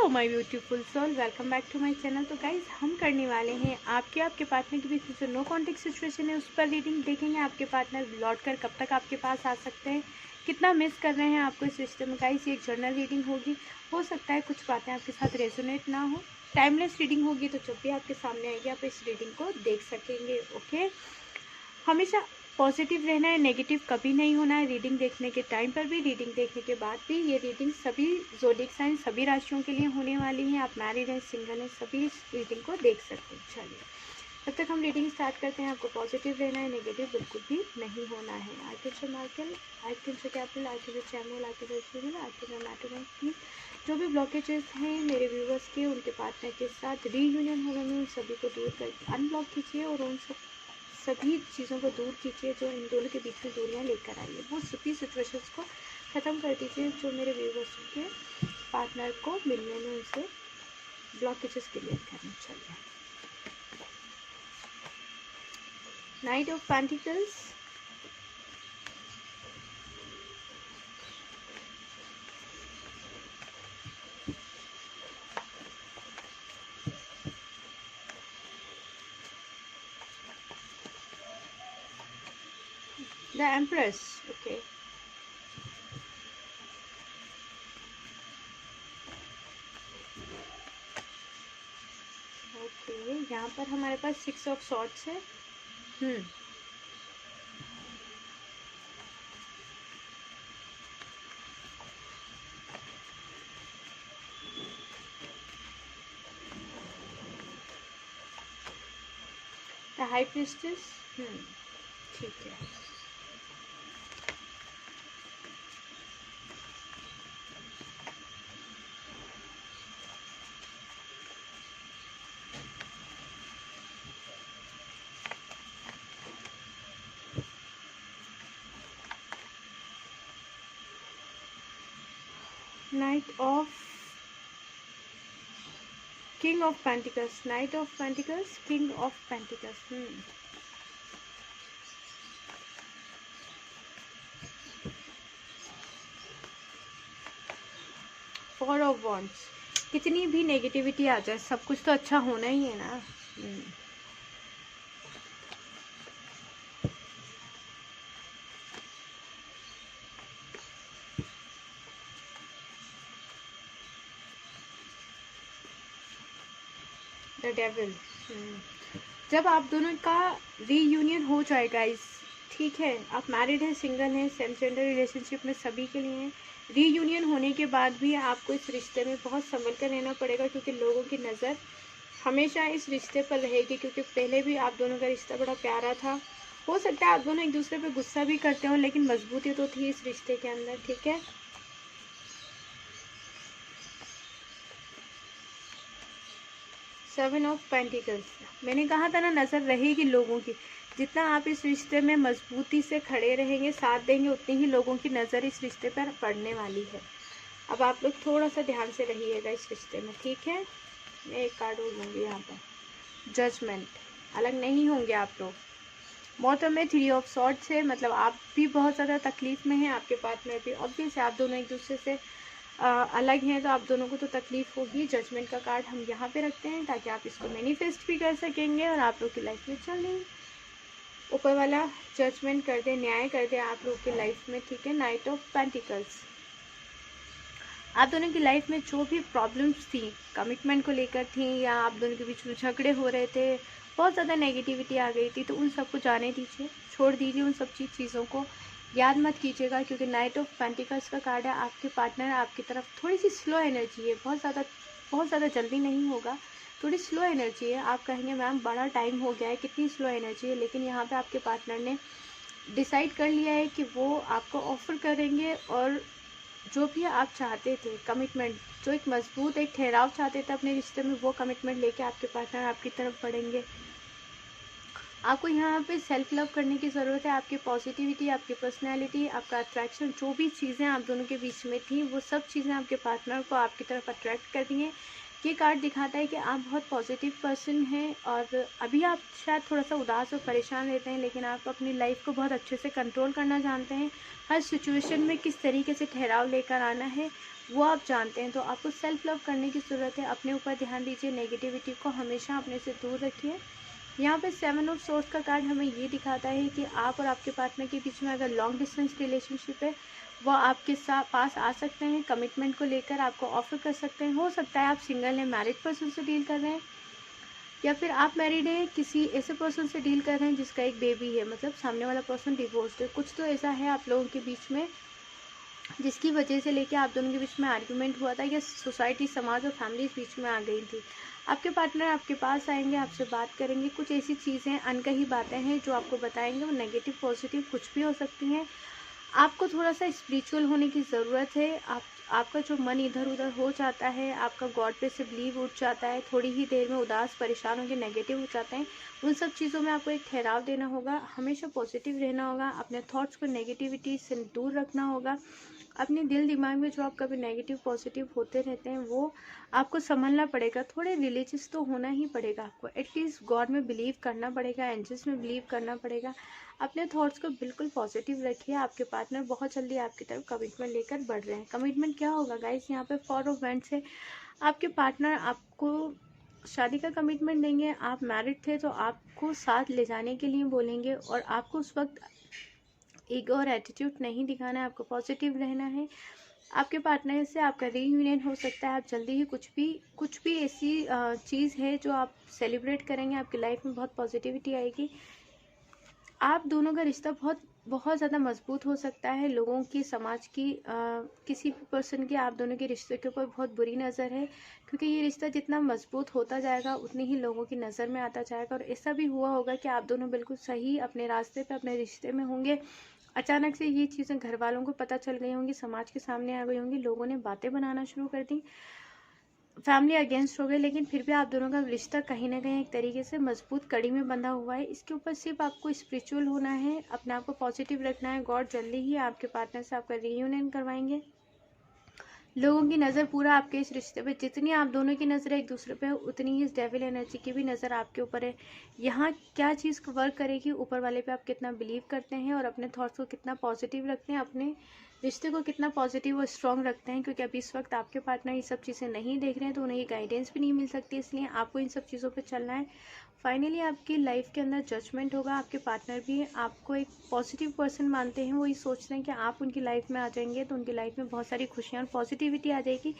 Hello my beautiful soul, welcome back to my channel. तो guys हम करने वाले हैं आपके पार्टनर के बीच में जो नो कॉन्टेक्ट सिचुएशन है उस पर रीडिंग देखेंगे। आपके पार्टनर लौट कर कब तक आपके पास आ सकते हैं, कितना मिस कर रहे हैं आपको इस रिश्ते में। गाइज ये एक जर्नल रीडिंग होगी, हो सकता है कुछ बातें आपके साथ रेजोनेट ना हो। टाइमलेस रीडिंग होगी, तो जब भी आपके सामने आएगी आप इस रीडिंग को देख सकेंगे। ओके, हमेशा पॉजिटिव रहना है, नेगेटिव कभी नहीं होना है। रीडिंग देखने के टाइम पर भी, रीडिंग देखने के बाद भी। ये रीडिंग सभी ज़ोडिएक साइन, सभी राशियों के लिए होने वाली है। आप मैरिड हैं, सिंगल हैं, सभी इस रीडिंग को देख सकते हैं। चलिए तब तक हम रीडिंग स्टार्ट करते हैं। आपको पॉजिटिव रहना है, नेगेटिव बिल्कुल भी नहीं होना है। आर्किटेक्चर मार्केल, architecture capital, architecture channel, architecture architecture matter. जो भी ब्लॉकेजेस हैं मेरे व्यूवर्स के, उनके पार्टनर के साथ रीयूनियन होने में, उन सभी को दूर कर अनब्लॉक कीजिए और उन सभी चीज़ों को दूर कीजिए जो इन दोनों के बीच में दूरियां लेकर आई है। वो सभी सिचुएशंस को ख़त्म कर दीजिए जो मेरे व्यूवर्स के पार्टनर को मिलने में उनसे ब्लॉकेजेस क्लियर करने। चाहिए night of pentacles, the empress. Okay, okay, यहाँ पर हमारे पास 6 ऑफ सॉर्ड्स है। The high priestess. ठीक है, night of king of pentacles, night of pentacles, king of pentacles. Four of wands. कितनी भी नेगेटिविटी आ जाए, सब कुछ तो अच्छा होना ही है ना। The devil. जब आप दोनों का रीयूनियन हो जाएगा इस, ठीक है, आप मैरिड हैं, सिंगल हैं, सेम जेंडर रिलेशनशिप में सभी के लिए हैं। रीयूनियन होने के बाद भी आपको इस रिश्ते में बहुत संभल कर रहना पड़ेगा, क्योंकि लोगों की नज़र हमेशा इस रिश्ते पर रहेगी। क्योंकि पहले भी आप दोनों का रिश्ता बड़ा प्यारा था। हो सकता है आप दोनों एक दूसरे पे गुस्सा भी करते हो, लेकिन मजबूती तो थी इस रिश्ते के अंदर। ठीक है, सेवन ऑफ पेंटिकल्स। मैंने कहा था ना, नज़र रहेगी लोगों की। जितना आप इस रिश्ते में मजबूती से खड़े रहेंगे, साथ देंगे, उतनी ही लोगों की नज़र इस रिश्ते पर पड़ने वाली है। अब आप लोग थोड़ा सा ध्यान से रहिएगा इस रिश्ते में। ठीक है, मैं एक कार्ड और लूँगी यहाँ पर। जजमेंट, अलग नहीं होंगे आप लोग। बॉटम में 3 ऑफ सॉर्ड्स है, मतलब आप भी बहुत ज़्यादा तकलीफ़ में हैं, आपके पार्टनर भी। ऑब्वियस आप दोनों एक दूसरे से अलग हैं, तो आप दोनों को तो तकलीफ़ होगी। जजमेंट का कार्ड हम यहाँ पे रखते हैं ताकि आप इसको मैनिफेस्ट भी कर सकेंगे और आप लोग की लाइफ में चलें, ऊपर वाला जजमेंट कर दे, न्याय कर दे आप लोग की लाइफ में। ठीक है, नाइट ऑफ पेंटिकल्स। आप दोनों की लाइफ में जो भी प्रॉब्लम्स थी, कमिटमेंट को लेकर थी, या आप दोनों के बीच में झगड़े हो रहे थे, बहुत ज़्यादा नेगेटिविटी आ गई थी, तो उन सबको जाने दीजिए, छोड़ दीजिए उन सब चीज़ों को, याद मत कीजिएगा। क्योंकि नाइट ऑफ पेंटिकल्स का कार्ड है, आपके पार्टनर आपकी तरफ थोड़ी सी स्लो एनर्जी है, बहुत ज़्यादा जल्दी नहीं होगा, थोड़ी स्लो एनर्जी है। आप कहेंगे मैम बड़ा टाइम हो गया है, कितनी स्लो एनर्जी है, लेकिन यहाँ पे आपके पार्टनर ने डिसाइड कर लिया है कि वो आपको ऑफ़र करेंगे, और जो भी आप चाहते थे कमिटमेंट, जो एक मजबूत एक ठहराव चाहते थे अपने रिश्ते में, वो कमिटमेंट लेके आपके पार्टनर आपकी तरफ बढ़ेंगे। आपको यहाँ पे सेल्फ लव करने की ज़रूरत है। आपकी पॉजिटिविटी, आपकी पर्सनैलिटी, आपका अट्रैक्शन, जो भी चीज़ें आप दोनों के बीच में थी, वो सब चीज़ें आपके पार्टनर को आपकी तरफ अट्रैक्ट कर दी हैं। ये कार्ड दिखाता है कि आप बहुत पॉजिटिव पर्सन हैं, और अभी आप शायद थोड़ा सा उदास और परेशान रहते हैं, लेकिन आप अपनी लाइफ को बहुत अच्छे से कंट्रोल करना जानते हैं। हर सिचुएशन में किस तरीके से ठहराव लेकर आना है, वो आप जानते हैं। तो आपको सेल्फ लव करने की ज़रूरत है, अपने ऊपर ध्यान दीजिए, नेगेटिविटी को हमेशा अपने से दूर रखिए। यहाँ पे 7 ऑफ सोर्स का कार्ड हमें ये दिखाता है कि आप और आपके पार्टनर के बीच में अगर लॉन्ग डिस्टेंस रिलेशनशिप है, वो आपके साथ पास आ सकते हैं, कमिटमेंट को लेकर आपको ऑफर कर सकते हैं। हो सकता है आप सिंगल हैं, मैरिड पर्सन से डील कर रहे हैं, या फिर आप मैरिड हैं, किसी ऐसे पर्सन से डील कर रहे हैं जिसका एक बेबी है, मतलब सामने वाला पर्सन डिवोर्स्ड है। कुछ तो ऐसा है आप लोगों के बीच में जिसकी वजह से लेके आप दोनों के बीच में आर्ग्यूमेंट हुआ था, या सोसाइटी, समाज और फैमिली बीच में आ गई थी। आपके पार्टनर आपके पास आएंगे, आपसे बात करेंगे, कुछ ऐसी चीज़ें, अनकही बातें हैं जो आपको बताएंगे, वो नेगेटिव पॉजिटिव कुछ भी हो सकती हैं। आपको थोड़ा सा स्पिरिचुअल होने की ज़रूरत है। आपका जो मन इधर उधर हो जाता है, आपका गॉड पे से बिलीव उठ जाता है, थोड़ी ही देर में उदास, परेशान होकर नेगेटिव हो जाते हैं, उन सब चीज़ों में आपको एक ठहराव देना होगा, हमेशा पॉजिटिव रहना होगा, अपने थॉट्स को नेगेटिविटी से दूर रखना होगा। अपने दिल दिमाग में जो आप कभी नेगेटिव पॉजिटिव होते रहते हैं वो आपको संभलना पड़ेगा। थोड़े रिलीजियस तो होना ही पड़ेगा आपको, एटलीस्ट गॉड में बिलीव करना पड़ेगा, एंजल्स में बिलीव करना पड़ेगा। अपने थॉट्स को बिल्कुल पॉजिटिव रखिए। आपके पार्टनर बहुत जल्दी आपकी तरफ कमिटमेंट लेकर बढ़ रहे हैं। कमिटमेंट क्या होगा गाइस, यहाँ पे 4 ऑफ वैंड्स है। आपके पार्टनर आपको शादी का कमिटमेंट देंगे। आप मैरिड थे तो आपको साथ ले जाने के लिए बोलेंगे, और आपको उस वक्त ईगो और एटीट्यूड नहीं दिखाना है, आपको पॉजिटिव रहना है। आपके पार्टनर से आपका रीयूनियन हो सकता है। आप जल्दी ही कुछ भी ऐसी चीज़ है जो आप सेलिब्रेट करेंगे, आपकी लाइफ में बहुत पॉजिटिविटी आएगी। आप दोनों का रिश्ता बहुत ज़्यादा मजबूत हो सकता है। लोगों की, समाज की, किसी भी पर्सन की आप दोनों के रिश्ते के ऊपर बहुत बुरी नज़र है, क्योंकि ये रिश्ता जितना मजबूत होता जाएगा उतनी ही लोगों की नज़र में आता जाएगा। और ऐसा भी हुआ होगा कि आप दोनों बिल्कुल सही अपने रास्ते पे, अपने रिश्ते में होंगे, अचानक से ये चीज़ें घर वालों को पता चल गई होंगी, समाज के सामने आ गई होंगी, लोगों ने बातें बनाना शुरू कर दी, फैमिली अगेंस्ट हो गए, लेकिन फिर भी आप दोनों का रिश्ता कहीं ना कहीं एक तरीके से मजबूत कड़ी में बंधा हुआ है। इसके ऊपर सिर्फ आपको स्पिरिचुअल होना है, अपने आप को पॉजिटिव रखना है। गॉड जल्दी ही आपके पार्टनर से आपका रीयूनियन करवाएंगे। लोगों की नज़र पूरा आपके इस रिश्ते पे, जितनी आप दोनों की नज़र एक दूसरे पे है, उतनी ही इस डेविल एनर्जी की भी नज़र आपके ऊपर है। यहाँ क्या चीज़ वर्क करेगी, ऊपर वाले पे आप कितना बिलीव करते हैं और अपने थॉट्स को कितना पॉजिटिव रखते हैं, अपने रिश्ते को कितना पॉजिटिव और स्ट्रॉन्ग रखते हैं। क्योंकि अभी इस वक्त आपके पार्टनर ये सब चीज़ें नहीं देख रहे हैं, तो उन्हें ये गाइडेंस भी नहीं मिल सकती, इसलिए आपको इन सब चीज़ों पर चलना है। फाइनली आपकी लाइफ के अंदर जजमेंट होगा। आपके पार्टनर भी आपको एक पॉजिटिव पर्सन मानते हैं, वो ये सोचते हैं कि आप उनकी लाइफ में आ जाएंगे तो उनकी लाइफ में बहुत सारी खुशियाँ और पॉजिटिविटी आ जाएगी।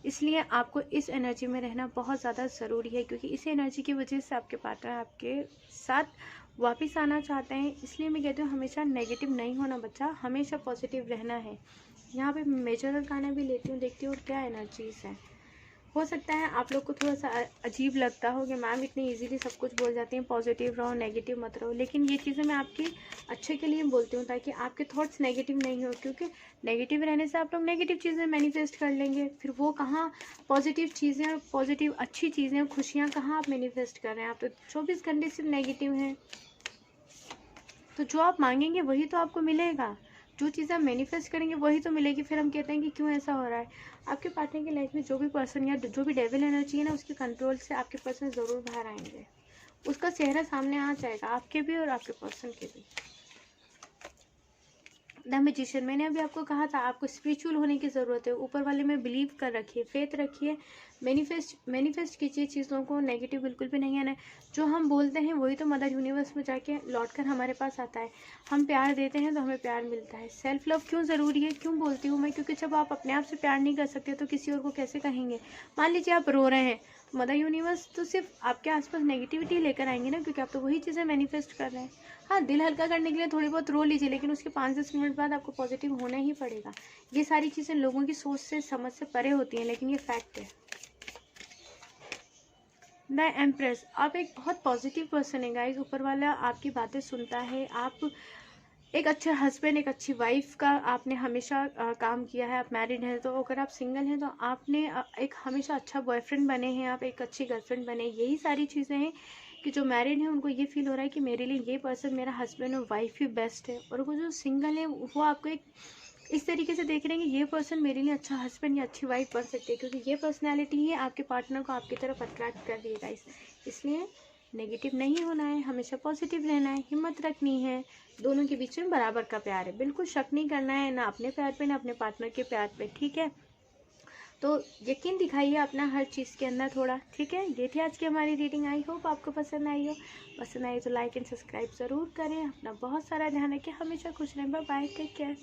इसलिए आपको इस एनर्जी में रहना बहुत ज़्यादा ज़रूरी है, क्योंकि इस एनर्जी की वजह से आपके पार्टनर आपके साथ वापस आना चाहते हैं। इसलिए मैं कहती हूँ हमेशा नेगेटिव नहीं होना बच्चा, हमेशा पॉजिटिव रहना है। यहाँ पे मेजर गाना भी लेती हूँ, देखती हूँ क्या एनर्जीज हैं। हो सकता है आप लोग को थोड़ा सा अजीब लगता हो कि मैम इतनी इजीली सब कुछ बोल जाती हैं, पॉजिटिव रहो, नेगेटिव मत रहो, लेकिन ये चीज़ें मैं आपके अच्छे के लिए बोलती हूँ, ताकि आपके थॉट्स नेगेटिव नहीं हो। क्योंकि नेगेटिव रहने से आप लोग नेगेटिव चीज़ें मैनिफेस्ट कर लेंगे, फिर वो कहाँ पॉजिटिव चीज़ें और पॉजिटिव अच्छी चीज़ें, खुशियाँ कहाँ आप मैनिफेस्ट कर रहे हैं। आप तो 24 घंटे सिर्फ नेगेटिव हैं, तो जो आप मांगेंगे वही तो आपको मिलेगा, जो चीज़ आप मैनिफेस्ट करेंगे वही तो मिलेगी। फिर हम कहते हैं कि क्यों ऐसा हो रहा है। आपके पार्टनर की लाइफ में जो भी पर्सन या जो भी डेविल एनर्जी है ना, उसके कंट्रोल से आपके पर्सन ज़रूर बाहर आएंगे, उसका चेहरा सामने आ जाएगा, आपके भी और आपके पर्सन के भी। द मैजिशियन, मैंने अभी आपको कहा था आपको स्पिरिचुअल होने की ज़रूरत है, ऊपर वाले में बिलीव कर रखिए, फेथ रखिए, मैनिफेस्ट कीजिए चीज़ों को, नेगेटिव बिल्कुल भी नहीं आना है। जो हम बोलते हैं वही तो मदर यूनिवर्स में जाके लौट कर हमारे पास आता है। हम प्यार देते हैं तो हमें प्यार मिलता है। सेल्फ लव क्यों ज़रूरी है, क्यों बोलती हूँ मैं, क्योंकि जब आप अपने आप से प्यार नहीं कर सकते तो किसी और को कैसे कहेंगे। मान लीजिए आप रो रहे हैं, मदर यूनिवर्स तो सिर्फ आपके आसपास नेगेटिविटी लेकर आएंगे ना, क्योंकि आप तो वही चीज़ें मैनिफेस्ट कर रहे हैं। हाँ, दिल हल्का करने के लिए थोड़ी बहुत रो लीजिए, लेकिन उसके 5-10 मिनट बाद आपको पॉजिटिव होना ही पड़ेगा। ये सारी चीज़ें लोगों की सोच से, समझ से परे होती हैं, लेकिन ये फैक्ट है। द एम्प्रेस, आप एक बहुत पॉजिटिव पर्सन है गाइज, ऊपर वाला आपकी बातें सुनता है। आप एक अच्छा हस्बैंड, एक अच्छी वाइफ का आपने हमेशा काम किया है। आप मैरिड हैं तो, अगर आप सिंगल हैं तो आपने एक हमेशा अच्छा बॉयफ्रेंड बने हैं, आप एक अच्छी गर्लफ्रेंड बने। यही सारी चीज़ें हैं कि जो मैरिड हैं उनको ये फील हो रहा है कि मेरे लिए ये पर्सन, मेरा हस्बैंड और वाइफ ही बेस्ट है। और वो जो सिंगल है वो आपको एक इस तरीके से देख रहे हैं कि ये पर्सन मेरे लिए अच्छा हस्बैंड या अच्छी वाइफ बन सकती है, क्योंकि ये पर्सनैलिटी ही आपके पार्टनर को आपकी तरफ अट्रैक्ट कर देगा। इसलिए नेगेटिव नहीं होना है, हमेशा पॉजिटिव रहना है, हिम्मत रखनी है। दोनों के बीच में बराबर का प्यार है, बिल्कुल शक नहीं करना है, ना अपने प्यार पे ना अपने पार्टनर के प्यार पे, ठीक है। तो यकीन दिखाइए अपना हर चीज़ के अंदर थोड़ा, ठीक है। ये थी आज की हमारी रीडिंग। आई होप आपको पसंद आई हो। पसंद आई तो लाइक एंड सब्सक्राइब ज़रूर करें। अपना बहुत सारा ध्यान रखें, हमेशा खुश रहें। Bye bye, take care.